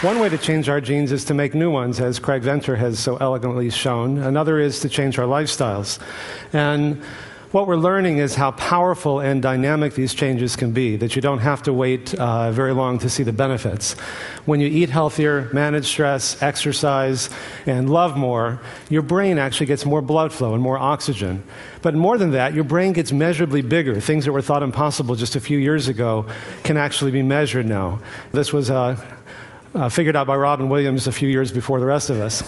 One way to change our genes is to make new ones, as Craig Venter has so elegantly shown. Another is to change our lifestyles. And what we're learning is how powerful and dynamic these changes can be, that you don't have to wait very long to see the benefits. When you eat healthier, manage stress, exercise, and love more, your brain actually gets more blood flow and more oxygen. But more than that, your brain gets measurably bigger. Things that were thought impossible just a few years ago can actually be measured now. This was figured out by Robin Williams a few years before the rest of us.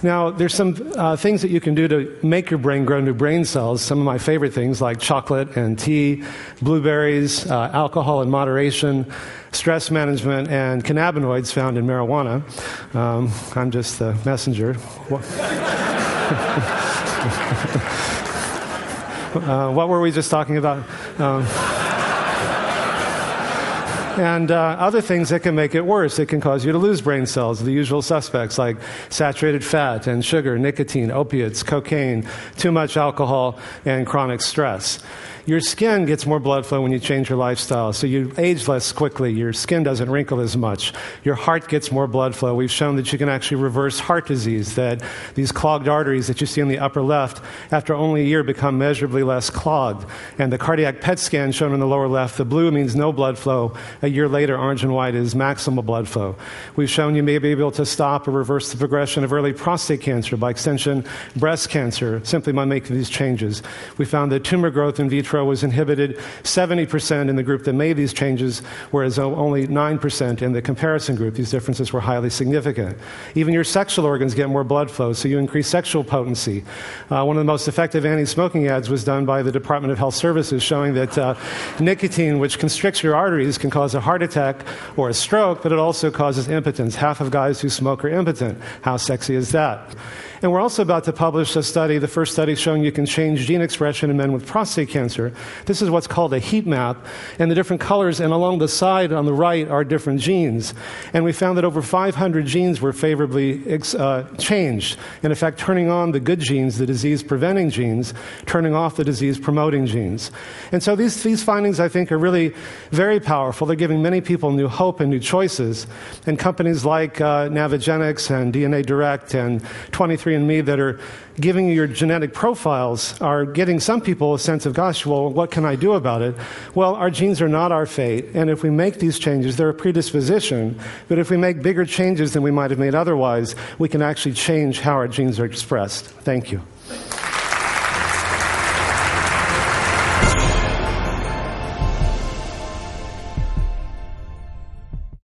Now, there's some things that you can do to make your brain grow new brain cells. Some of my favorite things like chocolate and tea, blueberries, alcohol in moderation, stress management, and cannabinoids found in marijuana. I'm just the messenger. What were we just talking about? And other things that can make it worse. It can cause you to lose brain cells, the usual suspects like saturated fat and sugar, nicotine, opiates, cocaine, too much alcohol, and chronic stress. Your skin gets more blood flow when you change your lifestyle, so you age less quickly. Your skin doesn't wrinkle as much. Your heart gets more blood flow. We've shown that you can actually reverse heart disease, that these clogged arteries that you see in the upper left, after only a year, become measurably less clogged. And the cardiac PET scan shown in the lower left, the blue means no blood flow. A year later, orange and white is maximal blood flow. We've shown you may be able to stop or reverse the progression of early prostate cancer, by extension, breast cancer, simply by making these changes. We found that tumor growth in vitro was inhibited 70% in the group that made these changes, whereas only 9% in the comparison group. These differences were highly significant. Even your sexual organs get more blood flow, so you increase sexual potency. One of the most effective anti-smoking ads was done by the Department of Health Services, showing that nicotine, which constricts your arteries, can cause a heart attack or a stroke, but it also causes impotence. Half of guys who smoke are impotent. How sexy is that? And we're also about to publish a study, the first study showing you can change gene expression in men with prostate cancer. This is what's called a heat map, and the different colors, and along the side on the right are different genes. And we found that over 500 genes were favorably changed. In effect, turning on the good genes, the disease-preventing genes, turning off the disease-promoting genes. And so these findings, I think, are really very powerful. They're giving many people new hope and new choices. And companies like Navigenics and DNA Direct and 23andMe that are giving you your genetic profiles are getting some people a sense of, gosh, well, what can I do about it? Well, our genes are not our fate, and if we make these changes, they're a predisposition, but if we make bigger changes than we might have made otherwise, we can actually change how our genes are expressed. Thank you.